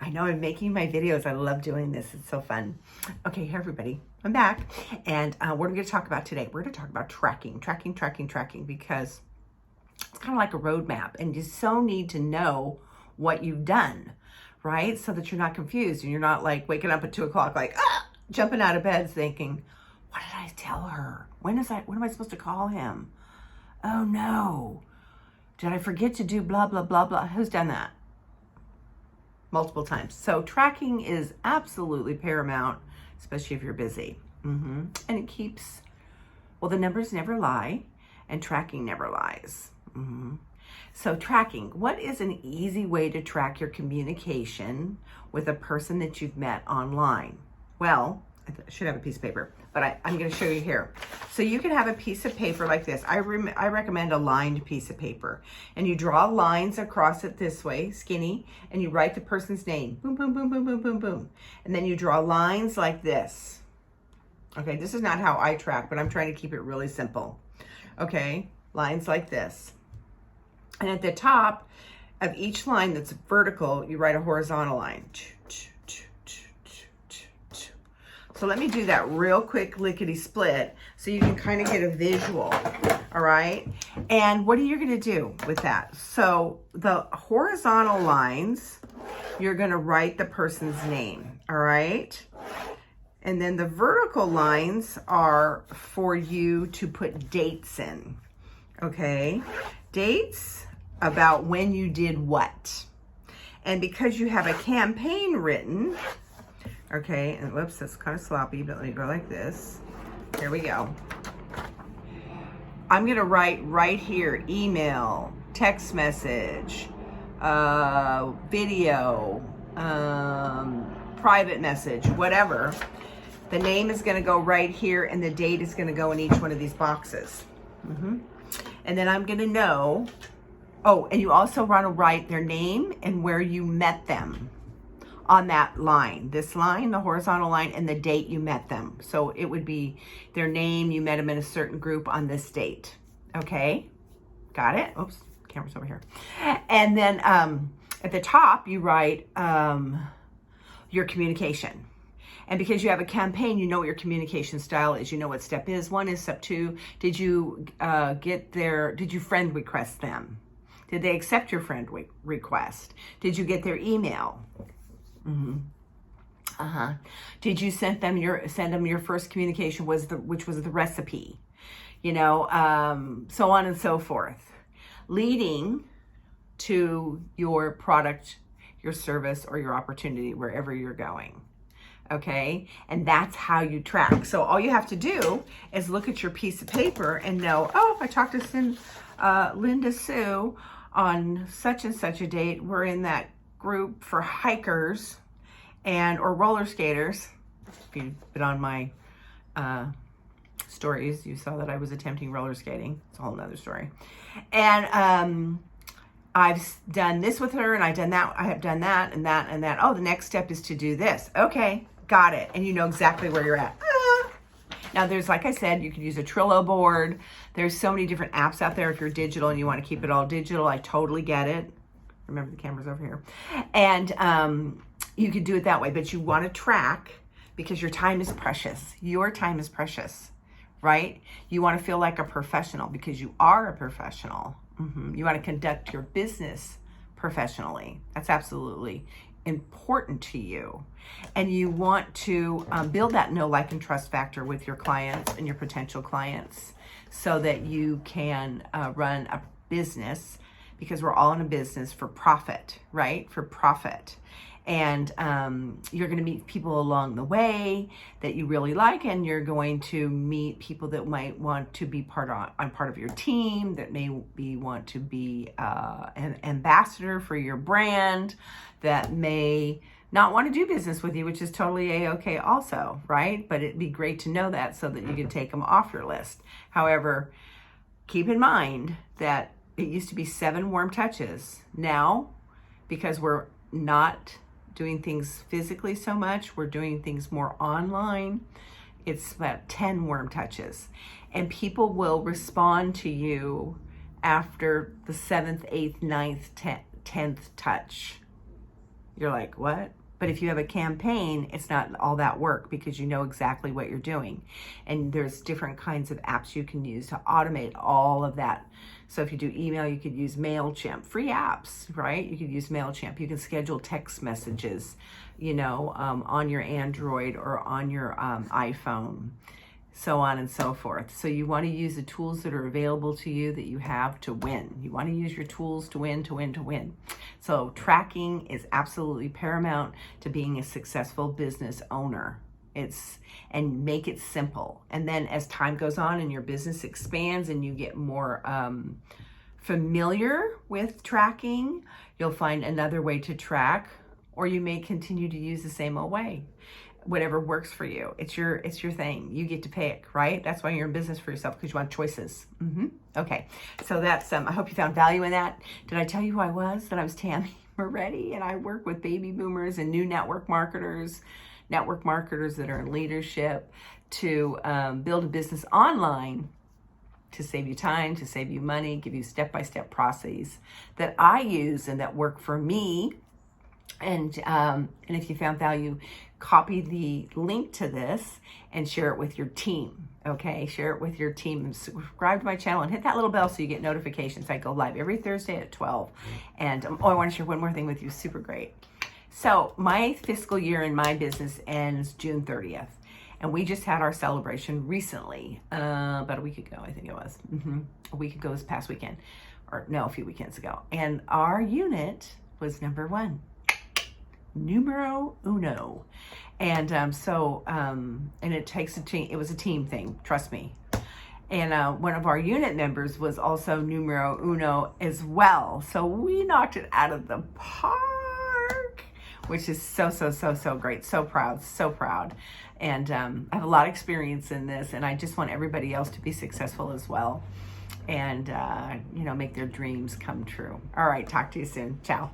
I know I'm making my videos. I love doing this. It's so fun. Okay, hey everybody, I'm back. And what are we going to talk about today? We're going to talk about tracking, because it's kind of like a roadmap, and you so need to know what you've done, right? So that you're not confused and you're not like waking up at 2 o'clock, like, jumping out of bed thinking, what did I tell her? When am I supposed to call him? Oh no. Did I forget to do blah, blah, blah, blah? Who's done that? Multiple times. So tracking is absolutely paramount, especially if you're busy. And it keeps, well, the numbers never lie and tracking never lies. So tracking, what is an easy way to track your communication with a person that you've met online? Well, I should have a piece of paper, but I'm going to show you here. So you can have a piece of paper like this. I recommend a lined piece of paper, and you draw lines across it this way, skinny, and you write the person's name. Boom, boom, boom, boom, boom, boom, boom. And then you draw lines like this. Okay, this is not how I track, but I'm trying to keep it really simple. Okay, lines like this. And at the top of each line that's vertical, you write a horizontal line. So let me do that real quick, lickety split, so you can kind of get a visual, all right? And what are you gonna do with that? So the horizontal lines, you're gonna write the person's name, all right? And then the vertical lines are for you to put dates in, okay? Dates about when you did what. And because you have a campaign written, okay, and whoops, that's kind of sloppy, but let me go like this. Here we go. I'm gonna write right here, email, text message, video, private message, whatever. The name is gonna go right here and the date is gonna go in each one of these boxes. And then I'm gonna know, oh, and you also wanna write their name and where you met them on that line, this line, the horizontal line, and the date you met them. So it would be their name, you met them in a certain group on this date. Okay, got it? Oops, camera's over here. And then at the top, you write your communication. And because you have a campaign, you know what your communication style is. You know what step is. 1 is step 2. Did you did you friend request them? Did they accept your friend request? Did you get their email? Did you send them your first communication which was the recipe? You know, so on and so forth, leading to your product, your service, or your opportunity wherever you're going. Okay, and that's how you track. So all you have to do is look at your piece of paper and know, oh, I talked to Linda Sue on such and such a date. We're in that group for hikers or roller skaters. If you've been on my stories, you saw that I was attempting roller skating. It's a whole nother story. And I've done this with her, and I have done that and that and that. Oh, the next step is to do this. Okay, got it. And you know exactly where you're at. Now there's, like I said, you can use a Trello board. There's so many different apps out there if you're digital and you want to keep it all digital. I totally get it. Remember, the camera's over here. And you could do it that way, but you want to track because your time is precious. Your time is precious, right? You want to feel like a professional because you are a professional. You want to conduct your business professionally. That's absolutely important to you. And you want to build that know, like, and trust factor with your clients and your potential clients so that you can run a business, because we're all in a business for profit, right? For profit. And you're going to meet people along the way that you really like, and you're going to meet people that might want to be part of your team, that may want to be an ambassador for your brand, that may not want to do business with you, which is totally a-okay also, right? But it'd be great to know that so that you can take them off your list. However, keep in mind that it used to be 7 warm touches. Now, because we're not doing things physically so much, we're doing things more online, it's about 10 warm touches. And people will respond to you after the 7th, 8th, 9th, 10th touch. You're like, what? But if you have a campaign, it's not all that work because you know exactly what you're doing. And there's different kinds of apps you can use to automate all of that. So if you do email, you could use MailChimp, free apps, right? You could use MailChimp. You can schedule text messages, on your Android or on your iPhone, so on and so forth. So you want to use the tools that are available to you that you have to win. You want to use your tools to win, to win, to win. So tracking is absolutely paramount to being a successful business owner. And make it simple. And then as time goes on and your business expands and you get more familiar with tracking, you'll find another way to track, or you may continue to use the same old way. Whatever works for you. It's your thing. You get to pick, right? That's why you're in business for yourself, because you want choices. Okay, so that's I hope you found value in that. Did I tell you who I was? That I was Tammy Moretti, and I work with baby boomers and new network marketers that are in leadership to build a business online to save you time, to save you money, give you step-by-step processes that I use and that work for me. And if you found value, copy the link to this and share it with your team. Okay, share it with your team and subscribe to my channel and hit that little bell so you get notifications. I go live every Thursday at 12. And I want to share one more thing with you, super great. So my fiscal year in my business ends June 30th. And we just had our celebration recently, about a week ago, I think it was. A week ago this past weekend. Or no, a few weekends ago. And our unit was number 1. Numero uno. And and it takes a team. It was a team thing, trust me. And one of our unit members was also numero uno as well. So we knocked it out of the park, which is so great. So proud. And I have a lot of experience in this, and I just want everybody else to be successful as well and, make their dreams come true. All right, talk to you soon. Ciao.